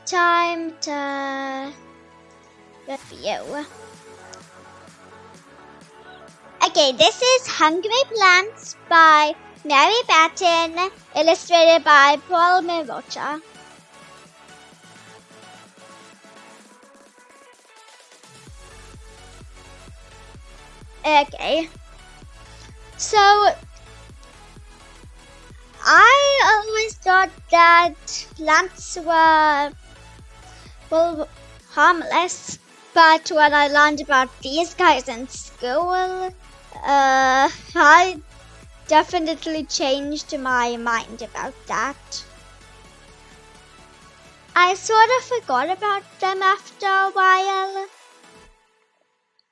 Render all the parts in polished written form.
time to review. Okay, this is Hungry Plants by Mary Batten, illustrated by Paul Mirocha. Okay, so I always thought that plants were harmless, but when I learned about these guys in school, I definitely changed my mind about that. I sort of forgot about them after a while,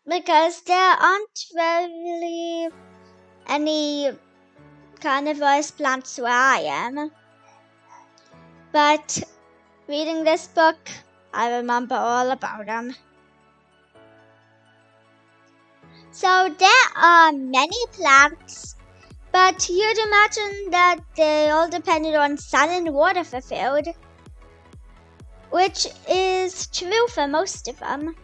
because there aren't really any carnivorous plants where I am. But reading this book, I remember all about them. So there are many plants, but you'd imagine that they all depended on sun and water for food, which is true for most of them.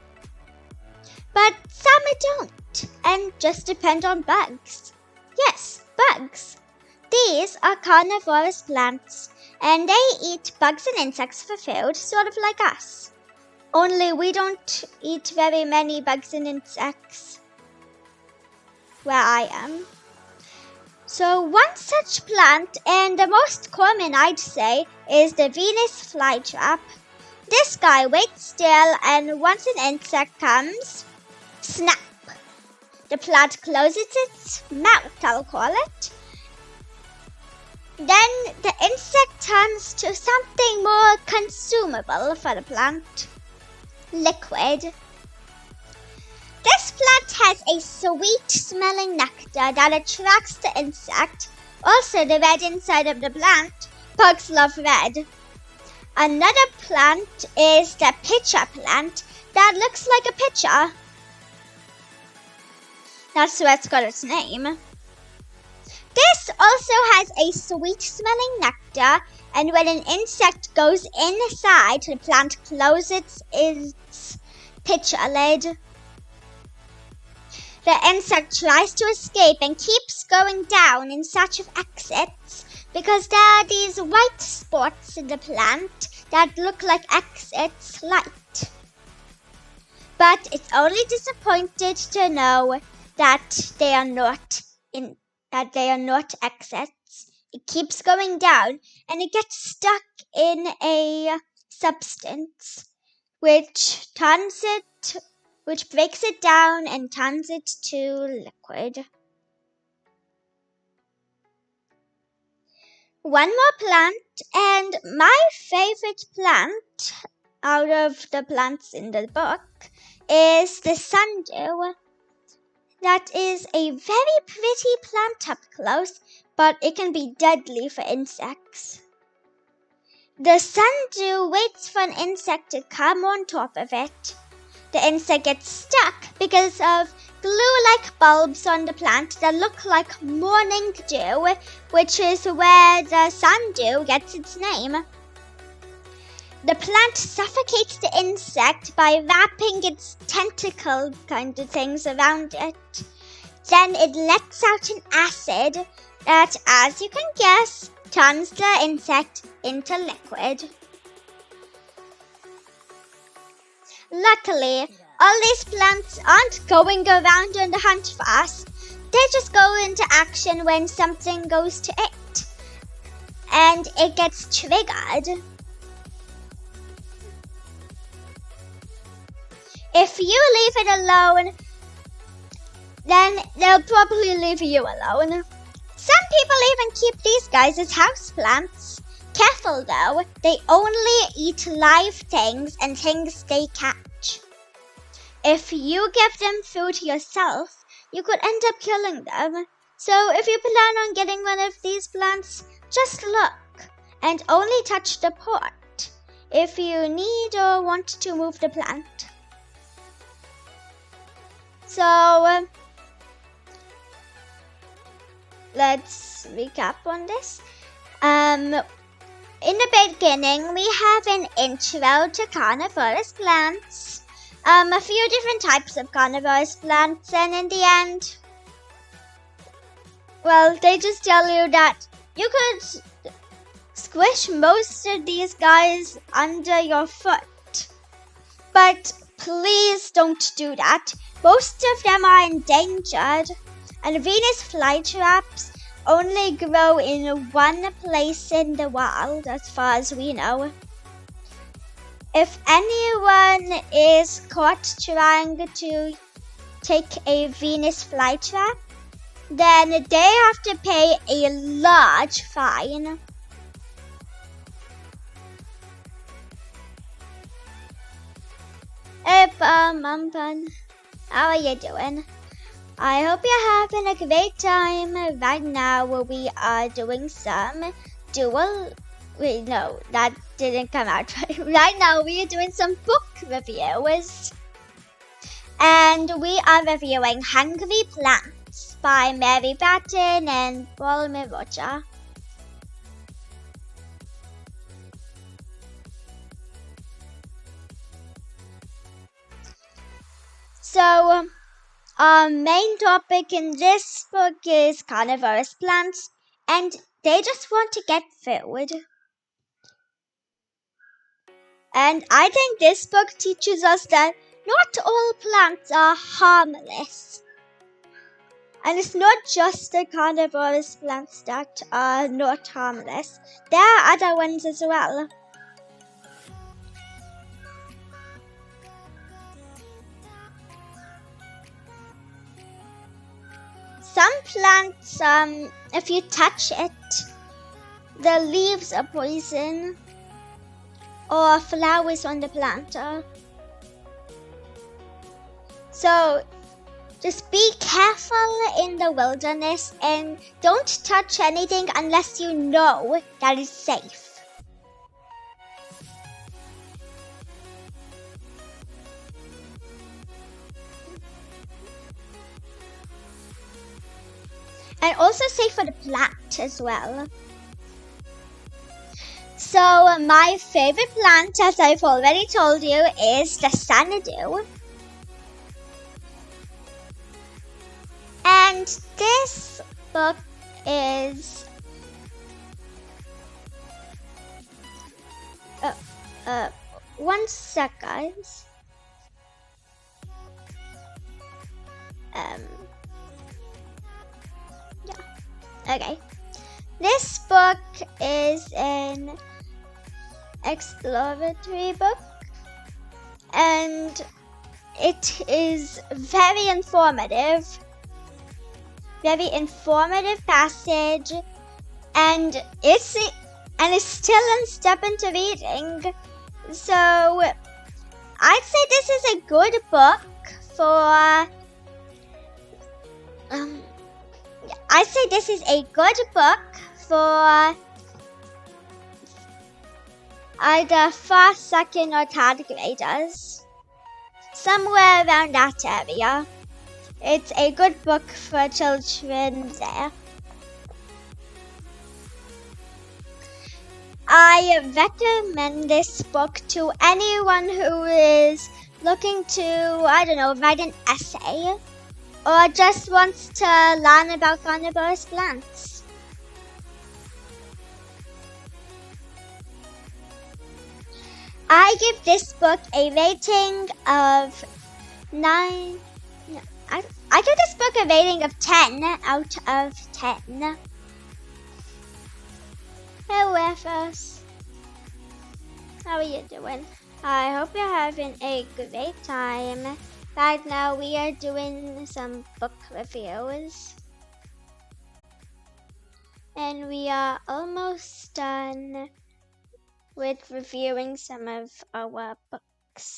But some don't, and just depend on bugs. Yes, bugs. These are carnivorous plants, and they eat bugs and insects for food, sort of like us. Only we don't eat very many bugs and insects where I am. So one such plant, and the most common I'd say, is the Venus flytrap. This guy waits still, and once an insect comes, snap! The plant closes its mouth, I'll call it. Then the insect turns to something more consumable for the plant. Liquid. This plant has a sweet-smelling nectar that attracts the insect. Also, the red inside of the plant. Bugs love red. Another plant is the pitcher plant that looks like a pitcher. That's where it's got its name. This also has a sweet-smelling nectar, and when an insect goes inside, the plant closes its pitcher lid. The insect tries to escape and keeps going down in search of exits because there are these white spots in the plant that look like exits light. But it's only disappointed to know that they are not exits. It keeps going down and it gets stuck in a substance which breaks it down and turns it to liquid. One more plant, and my favorite plant out of the plants in the book is the sundew. That is a very pretty plant up close, but it can be deadly for insects. The sundew waits for an insect to come on top of it. The insect gets stuck because of glue-like bulbs on the plant that look like morning dew, which is where the sundew gets its name. The plant suffocates the insect by wrapping its tentacle kind of things around it. Then it lets out an acid that, as you can guess, turns the insect into liquid. Luckily, all these plants aren't going around on the hunt for us. They just go into action when something goes to it, and it gets triggered. If you leave it alone, then they'll probably leave you alone. Some people even keep these guys as houseplants. Careful though, they only eat live things and things they catch. If you give them food yourself, you could end up killing them. So if you plan on getting one of these plants, just look and only touch the pot if you need or want to move the plant. So let's recap on this. In the beginning, we have an intro to carnivorous plants, a few different types of carnivorous plants, and in the end, well, they just tell you that you could squish most of these guys under your foot. But please don't do that. Most of them are endangered, and Venus flytraps only grow in one place in the world, as far as we know. If anyone is caught trying to take a Venus flytrap, then they have to pay a large fine. Hey, Mumpan, how are you doing? I hope you're having a great time. Right now we are doing some no, that didn't come out right. Right now we are doing some book reviews. And we are reviewing Hungry Plants by Mary Batten and Paul Mirocha. So, our main topic in this book is carnivorous plants, and they just want to get food. And I think this book teaches us that not all plants are harmless. And it's not just the carnivorous plants that are not harmless. There are other ones as well. Some plants, if you touch it, the leaves are poison, or flowers on the plant are. So just be careful in the wilderness and don't touch anything unless you know that it's safe. And also safe for the plant as well. So my favorite plant, as I've already told you, is the Xanadu. And this book is one sec, guys. Okay. This book is an exploratory book, and it is very informative passage, and it's still in step into reading. So I'd say this is a good book for I'd say this is a good book for either first, second, or third graders. Somewhere around that area. It's a good book for children there. I recommend this book to anyone who is looking to, write an essay, or just wants to learn about carnivorous plants. I give this book a rating of 9. I give this book a rating of 10 out of 10. Hello, FS. How are you doing? I hope you're having a great time. Right now we are doing some book reviews. And we are almost done with reviewing some of our books.